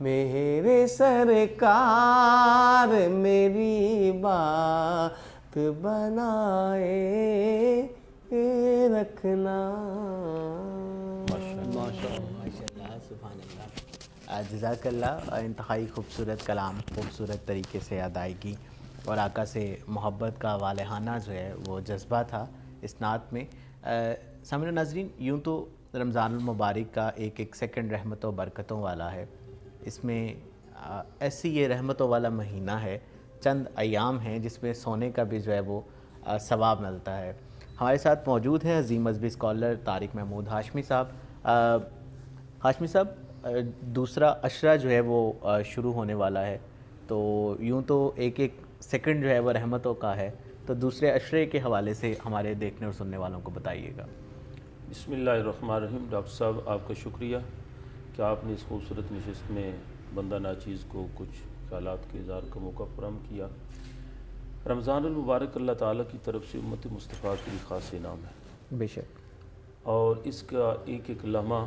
میرے سرکار میری بات بنائے رکھنا. ماشاءاللہ سبحان اللہ. جزاک اللہ. انتہائی خوبصورت کلام، خوبصورت طریقے سے ادائیگی اور آقا سے محبت کا والہانہ جو ہے وہ جذبہ تھا اس نعت میں. سامعین و ناظرین، یوں تو رمضان المبارک کا ایک ایک سیکنڈ رحمتوں و برکتوں والا ہے. اس میں ایسی یہ رحمتوں والا مہینہ ہے، چند ایام ہیں جس میں سونے کا بھی جو ہے وہ ثواب ملتا ہے. ہمارے ساتھ موجود ہیں عظیم مذہبی اسکالر طارق محمود ہاشمی صاحب. ہاشمی صاحب، دوسرا عشرہ جو ہے وہ شروع ہونے والا ہے، تو یوں تو ایک ایک سیکنڈ جو ہے وہ رحمتوں کا ہے، تو دوسرے عشرے کے حوالے سے ہمارے دیکھنے اور سننے والوں کو بتائیے گا. بسم اللہ الرحمن الرحیم. ڈاکٹر صاحب آپ کا شکریہ کہ آپ نے اس خوبصورت نشست میں بندہ ناچیز کو کچھ خیالات کے اظہار کا موقع فراہم کیا. رمضان المبارک اللہ تعالیٰ کی طرف سے امت مصطفیٰ کے لیے خاص انعام ہے، بے شک، اور اس کا ایک ایک لمحہ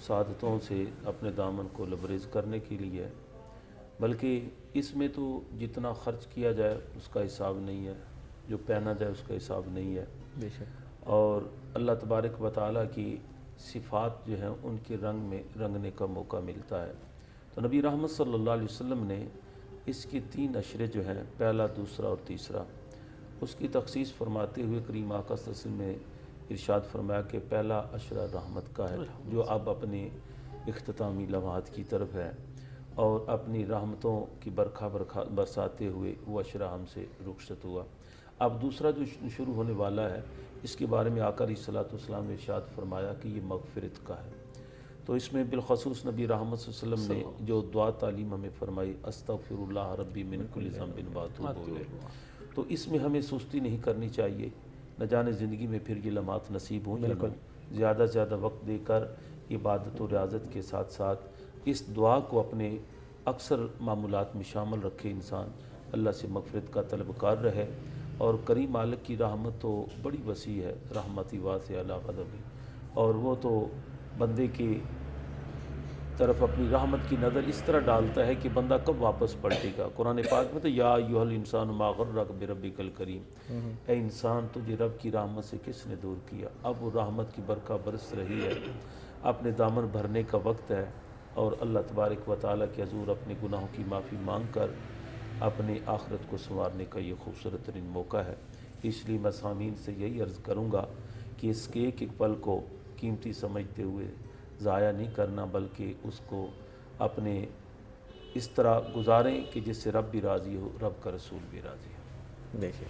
سعادتوں سے اپنے دامن کو لبریز کرنے کے لیے ہے. بلکہ اس میں تو جتنا خرچ کیا جائے اس کا حساب نہیں ہے، جو پہنا جائے اس کا حساب نہیں ہے. بے شک. اور اللہ تبارک و تعالیٰ کی صفات جو ہیں ان کے رنگ میں رنگنے کا موقع ملتا ہے. تو نبی رحمت صلی اللہ علیہ وسلم نے اس کے 3 عشرے جو ہیں، پہلا، دوسرا اور تیسرا، اس کی تخصیص فرماتے ہوئے کریم آقا صلی اللہ علیہ وسلم نے ارشاد فرمایا کہ پہلا عشرہ رحمت کا ہے، جو اب اپنے اختتامی لمحات کی طرف ہے، اور اپنی رحمتوں کی برکھا برساتے ہوئے وہ عشرہ ہم سے رخصت ہوا. اب دوسرا جو شروع ہونے والا ہے، اس کے بارے میں آقا علیہ الصلوۃ والسلام نے ارشاد فرمایا کہ یہ مغفرت کا ہے. تو اس میں بالخصوص نبی رحمت صلی اللہ علیہ وسلم نے جو دعا تعلیم ہمیں فرمائی، استغفر اللہ ربی من کل ذنب واتوب الیہ، تو اس میں ہمیں سستی نہیں کرنی چاہیے. نہ جانے زندگی میں پھر یہ لمحات نصیب ہوں. بالکل زیادہ سے زیادہ وقت دے کر عبادت و ریاضت کے ساتھ ساتھ اس دعا کو اپنے اکثر معمولات میں شامل رکھے. انسان اللہ سے مغفرت کا طلبکار رہے. اور کریم مالک کی رحمت تو بڑی وسیع ہے، رحمتی واسعہ لا غضب، اور وہ تو بندے کی طرف اپنی رحمت کی نظر اس طرح ڈالتا ہے کہ بندہ کب واپس پلٹے گا. قرآن پاک میں تو یا ایھا الانسان ما غرک بربک الکریم، اے انسان تجھے رب کی رحمت سے کس نے دور کیا. اب وہ رحمت کی برکہ برس رہی ہے، اپنے دامن بھرنے کا وقت ہے، اور اللہ تبارک و تعالیٰ کے حضور اپنے گناہوں کی معافی مانگ کر اپنے آخرت کو سنوارنے کا یہ خوبصورت ترین موقع ہے. اس لیے میں سامعین سے یہی عرض کروں گا کہ اس کے ایک ایک پل کو قیمتی سمجھتے ہوئے ضائع نہیں کرنا، بلکہ اس کو اپنے اس طرح گزاریں کہ جس سے رب بھی راضی ہو، رب کا رسول بھی راضی ہو. دیکھیے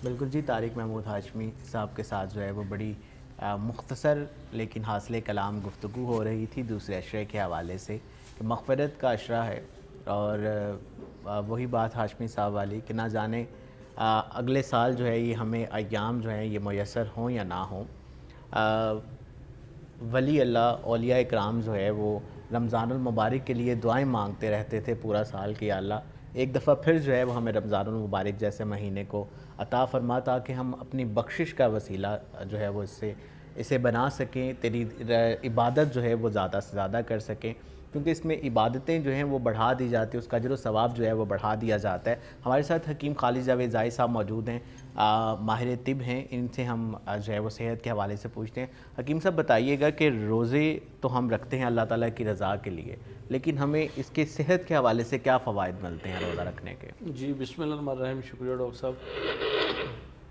بالکل جی. طارق محمود ہاشمی صاحب کے ساتھ جو ہے وہ بڑی مختصر لیکن حاصل کلام گفتگو ہو رہی تھی دوسرے عشرے کے حوالے سے کہ مغفرت کا عشرہ ہے، اور وہی بات ہاشمی صاحب والی کہ نہ جانے اگلے سال جو ہے یہ ہمیں ایام جو ہیں یہ میسر ہوں یا نہ ہوں. ولی اللہ اولیاء اکرام جو ہے وہ رمضان المبارک کے لیے دعائیں مانگتے رہتے تھے پورا سال کہ یا اللہ ایک دفعہ پھر جو ہے وہ ہمیں رمضان المبارک جیسے مہینے کو عطا فرما، تاکہ ہم اپنی بخشش کا وسیلہ جو ہے وہ اسے بنا سکیں، تیری عبادت جو ہے وہ زیادہ سے زیادہ کر سکیں، کیونکہ اس میں عبادتیں جو ہیں وہ بڑھا دی جاتی ہیں، اس کا اجر و ثواب جو ہے وہ بڑھا دیا جاتا ہے. ہمارے ساتھ حکیم خالد جاوید زائی صاحب موجود ہیں، ماہر طب ہیں، ان سے ہم جو ہے وہ صحت کے حوالے سے پوچھتے ہیں. حکیم صاحب بتائیے گا کہ روزے تو ہم رکھتے ہیں اللہ تعالیٰ کی رضا کے لیے، لیکن ہمیں اس کے صحت کے حوالے سے کیا فوائد ملتے ہیں روزہ رکھنے کے؟ جی بسم اللہ الرحمن الرحیم. شکریہ ڈاکٹر صاحب.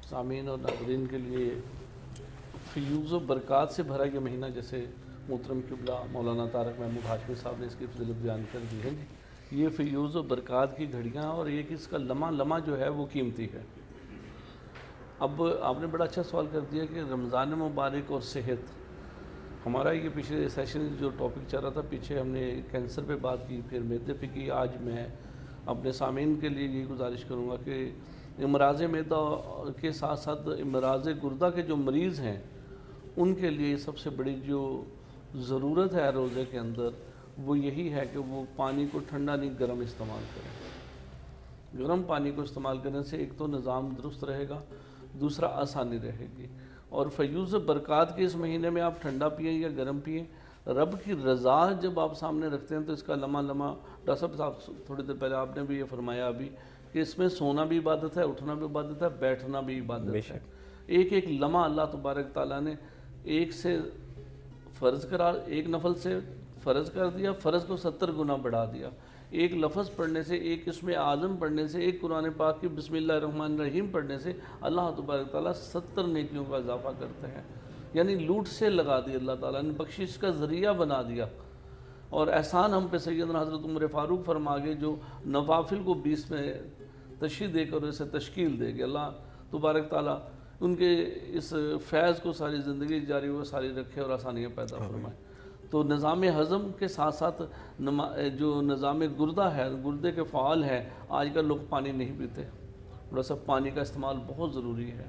سامعین اور ناظرین کے لیے فیوز و برکات سے بھرا یہ مہینہ، جیسے محترم قبلہ مولانا طارق محمود ہاشمی صاحب نے اس کی فضیلت بیان کر دی ہے. یہ فیوز و برکات کی گھڑیاں، اور یہ کہ اس کا لمحہ لمحہ جو ہے وہ قیمتی ہے. اب آپ نے بڑا اچھا سوال کر دیا کہ رمضان مبارک اور صحت. ہمارا یہ پچھلے سیشن جو ٹاپک چل رہا تھا، پیچھے ہم نے کینسر پہ بات کی، پھر معدے پہ کی. آج میں اپنے سامعین کے لیے یہ گزارش کروں گا کہ امراض معدہ کے ساتھ ساتھ امراض گردہ کے جو مریض ہیں ان کے لیے سب سے بڑی جو ضرورت ہے روزے کے اندر وہ یہی ہے کہ وہ پانی کو ٹھنڈا نہیں گرم استعمال کریں. گرم پانی کو استعمال کرنے سے ایک تو نظام درست رہے گا، دوسرا آسانی رہے گی. اور فیوز برکات کے اس مہینے میں آپ ٹھنڈا پئیں یا گرم پئیں، رب کی رضا جب آپ سامنے رکھتے ہیں تو اس کا لمحہ لمحہ، ڈاکٹر صاحب تھوڑی دیر پہلے آپ نے بھی یہ فرمایا ابھی کہ اس میں سونا بھی عبادت ہے، اٹھنا بھی عبادت ہے، بیٹھنا بھی عبادت ہے۔ ایک ایک لمحہ اللہ تبارک تعالیٰ نے ایک سے فرض قرار، ایک نفل سے فرض کر دیا، فرض کو 70 گنا بڑھا دیا۔ ایک لفظ پڑھنے سے، ایک اسم اعظم پڑھنے سے، ایک قرآن پاک کی بسم اللہ الرحمن الرحیم پڑھنے سے اللہ تبارک تعالیٰ 70 نیکیوں کا اضافہ کرتے ہیں۔ یعنی لوٹ سے لگا دی اللہ تعالیٰ نے، بخشش کا ذریعہ بنا دیا۔ اور احسان ہم پہ سیدنا حضرت عمر فاروق فرما گئے جو نوافل کو 20 میں تشریح دے کر اسے تشکیل دے گے۔ اللہ تبارک تعالیٰ ان کے اس فیض کو ساری زندگی جاری و ساری رکھے اور آسانیاں پیدا فرمائے۔ تو نظام ہضم کے ساتھ ساتھ جو نظام گردہ ہے، گردے کے فعال ہے، آج کل لوگ پانی نہیں پیتے، تھوڑا سا پانی کا استعمال بہت ضروری ہے۔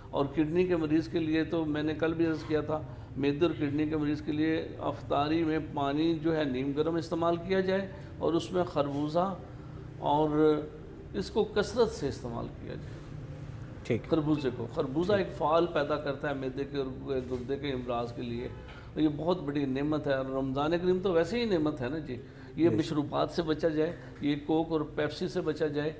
اور کڈنی کے مریض کے لیے تو میں نے کل بھی عرض کیا تھا، معدے اور کڈنی کے مریض کے لیے افطاری میں پانی جو ہے نیم گرم استعمال کیا جائے اور اس میں خربوزہ اور اس کو کثرت سے استعمال کیا جائے۔ ٹھیک، خربوزہ ایک فعال پیدا کرتا ہے معدے کے اور گردے کے امراض کے لیے، یہ بہت بڑی نعمت ہے۔ اور رمضان کریم تو ویسے ہی نعمت ہے نا جی، یہ مشروبات سے بچا جائے، یہ کوک اور پیپسی سے بچا جائے،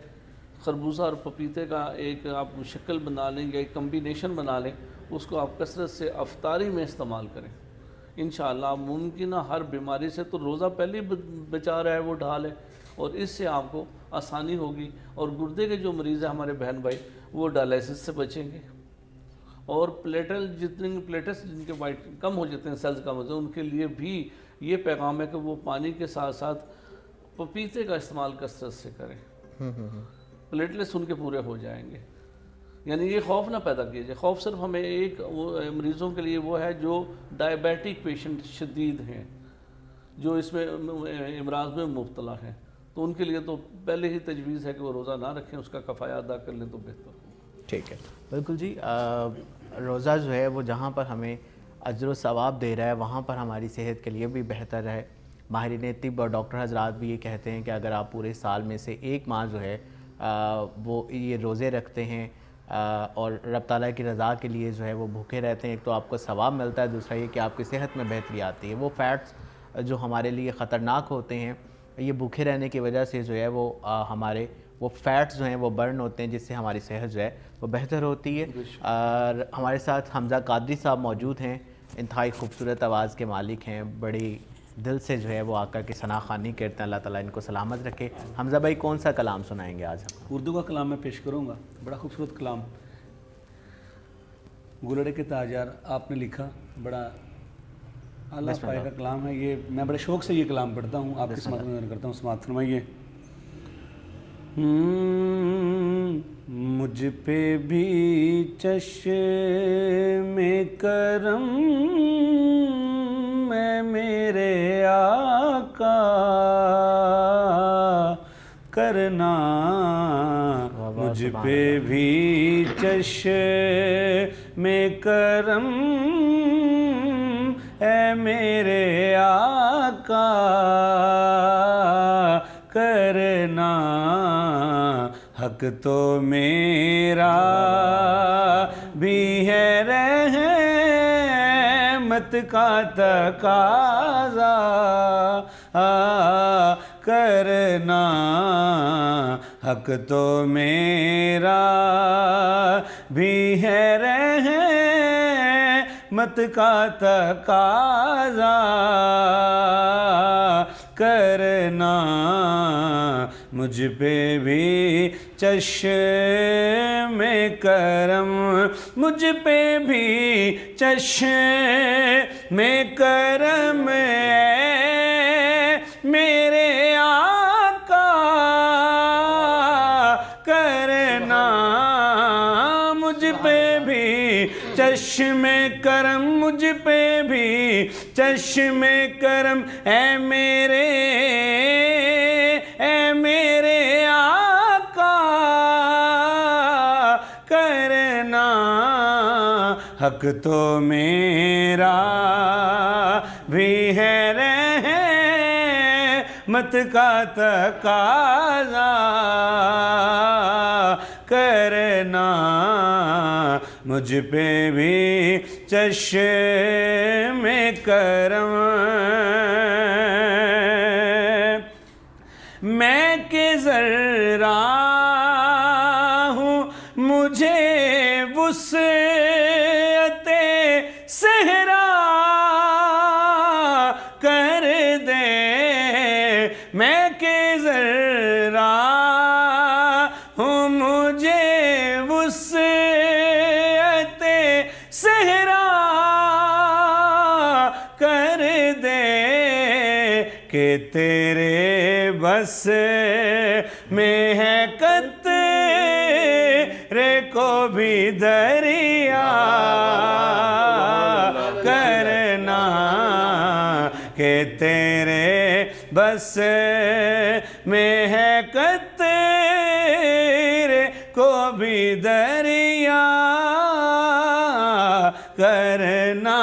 خربوزہ اور پپیتے کا ایک آپ شکل بنا لیں یا ایک کمبینیشن بنا لیں، اس کو آپ کثرت سے افطاری میں استعمال کریں۔ انشاءاللہ آپ ممکنہ ہر بیماری سے تو روزہ پہلے ہی بچا رہا ہے وہ ڈھال ہے، اور اس سے آپ کو آسانی ہوگی۔ اور گردے کے جو مریض ہیں ہمارے بہن بھائی، وہ ڈائلائسس سے بچیں گے، اور پلیٹس جن کے وائٹ کم ہو جاتے ہیں، سیلز کم ہوتے ہیں، ان کے لیے بھی یہ پیغام ہے کہ وہ پانی کے ساتھ ساتھ پپیتے کا استعمال کثرت سے کریں، پلیٹلیٹس ان کے پورے ہو جائیں گے۔ یعنی یہ خوف نہ پیدا کیجیے، خوف صرف ہمیں ایک مریضوں کے لیے وہ ہے جو ڈائبیٹک پیشنٹ شدید ہیں، جو اس میں امراض میں مبتلا ہیں، تو ان کے لیے تو پہلے ہی تجویز ہے کہ وہ روزہ نہ رکھیں، اس کا کفایہ ادا کر لیں تو بہتر ہو۔ ٹھیک ہے، بالکل جی۔ روزہ جو ہے وہ جہاں پر ہمیں اجر و ثواب دے رہا ہے، وہاں پر ہماری صحت کے لیے بھی بہتر ہے۔ ماہرین طب اور ڈاکٹر حضرات بھی یہ کہتے ہیں کہ اگر آپ پورے سال میں سے ایک ماہ جو ہے وہ یہ روزے رکھتے ہیں اور رب تعالیٰ کی رضا کے لیے جو ہے وہ بھوکے رہتے ہیں، ایک تو آپ کو ثواب ملتا ہے، دوسرا یہ کہ آپ کی صحت میں بہتری آتی ہے۔ وہ فیٹس جو ہمارے لیے خطرناک ہوتے ہیں، یہ بھوکے رہنے کی وجہ سے جو ہے وہ ہمارے وہ فیٹس جو ہیں وہ برن ہوتے ہیں، جس سے ہماری صحت جو ہے وہ بہتر ہوتی ہے۔ اور ہمارے ساتھ حمزہ قادری صاحب موجود ہیں، انتہائی خوبصورت آواز کے مالک ہیں، بڑی دل سے جو ہے وہ آ کر کے ثنا خوانی کرتے ہیں، اللہ تعالیٰ ان کو سلامت رکھے۔ حمزہ بھائی کون سا کلام سنائیں گے آج ہم؟ اردو کا کلام میں پیش کروں گا، بڑا خوبصورت کلام، گلڑے کے تاجار آپ نے لکھا، بڑا اللہ پاک کا کلام ہے یہ، میں بڑے شوق سے یہ کلام پڑھتا ہوں، آپ کی سماعت میں کرتا ہوں، سماعت فرمائیے۔ مجھ پہ بھی چشم کرم میں میرے آقا کرنا، مجھ پہ بھی چشم کرم اے میرے آقا کرنا، حق تو میرا بھی ہے رحمت کا تقاضا کرنا، حق تو میرا بھی ہے رحمت کا تقاضا کرنا، مجھ پہ بھی چشم کرم، مجھ پہ بھی چشم کرم میرے آقا کرنا، مجھ پہ بھی چشم کرم، مجھ پہ بھی چشم کرم اے میرے آقا کرنا، حق تو میرا بھی ہے رحمت کا تقاضا کرنا، مجھ پہ بھی چشم کرم میں کہ ذرا ہوں مجھے وسعت صحرا کر دے میں کہ ذرا ہوں مجھے وسعت صحرا کر دے کہ تیرے بس میں ہے قطرے کو بھی دریا کرنا کہ تیرے بس میں ہے قطرے کو بھی دریا کرنا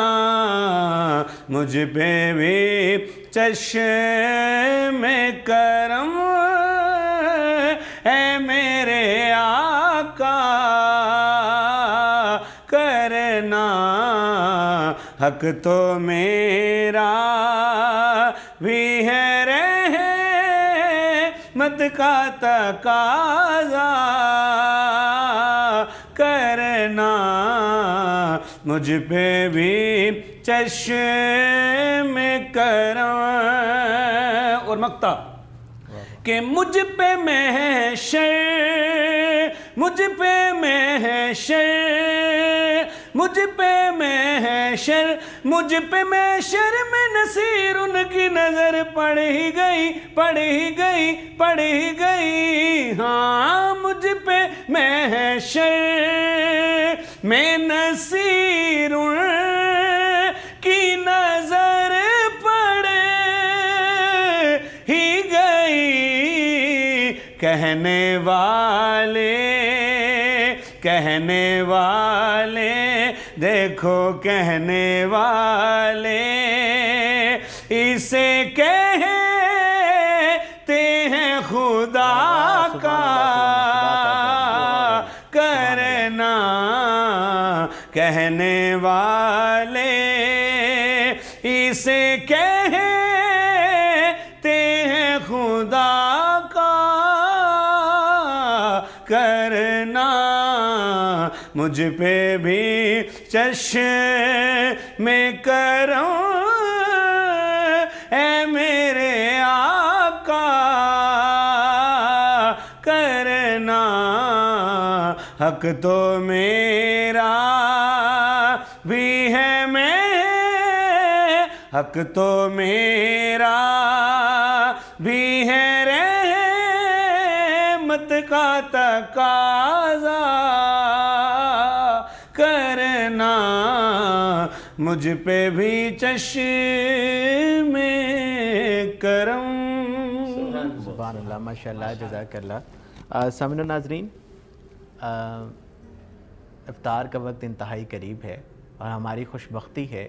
مجھ پہ بھی چشم کرم اے میرے آقا کرنا حق تو میرا بھی ہے رحمت کا تقاضا کرنا مجھ پہ بھی چشم کرم اور مقطع کہ مجھ پہ محشر مجھ پہ محشر مجھ پہ محشر مجھ پہ محشر میں نصیر ان کی نظر پڑ ہی گئی پڑ ہی گئی پڑ ہی گئی ہاں مجھ پہ محشر میں نصیر ان کی نظر پڑ ہی گئی کہنے والے دیکھو کہنے والے اسے کہتے ہیں خدا کا کرنا کہنے والے اسے کہتے ہیں خدا کا کرنا مجھ پہ بھی چشم کرم اے میرے آقا کرنا حق تو میرا بھی ہے حق تو میرا بھی ہے رحمت کا تقاضا کرنا مجھ پہ بھی چشم کرم سبحان اللہ ماشاءاللہ جزاک اللہ سامعین و ناظرین افطار کا وقت انتہائی قریب ہے اور ہماری خوش بختی ہے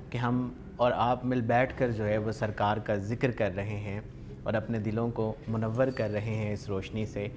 کہ ہم اور آپ مل بیٹھ کر جو ہے وہ سرکار کا ذکر کر رہے ہیں اور اپنے دلوں کو منور کر رہے ہیں اس روشنی سے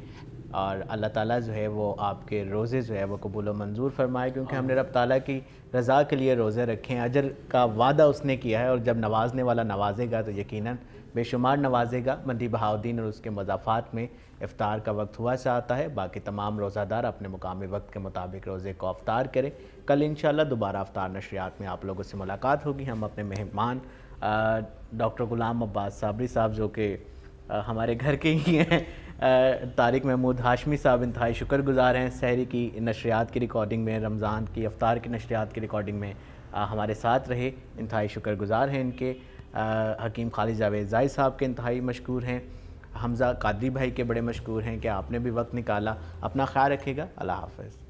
اور اللہ تعالیٰ جو ہے وہ آپ کے روزے جو ہے وہ قبول و منظور فرمائے کیونکہ ہم نے رب تعالیٰ کی رضا کے لیے روزے رکھے ہیں اجر کا وعدہ اس نے کیا ہے اور جب نوازنے والا نوازے گا تو یقیناً بے شمار نوازے گا مندی بہاؤدین اور اس کے مضافات میں افطار کا وقت ہوا چاہتا ہے باقی تمام روزہ دار اپنے مقامی وقت کے مطابق روزے کو افطار کریں کل انشاءاللہ دوبارہ افطار نشریات میں آپ لوگوں سے ملاقات ہوگی ہم اپنے مہمان ڈاکٹر غلام عباس صابری صاحب جو کہ ہمارے گھر کے ہی ہیں طارق محمود ہاشمی صاحب انتہائی شکر گزار ہیں سحری کی نشریات کی ریکارڈنگ میں رمضان کی افطار کی نشریات کی ریکارڈنگ میں ہمارے ساتھ رہے انتہائی شکر گزار ہیں ان کے حکیم خالد جاوید زائی صاحب کے انتہائی مشکور ہیں حمزہ قادری بھائی کے بڑے مشکور ہیں کہ آپ نے بھی وقت نکالا اپنا خیال رکھے گا اللہ حافظ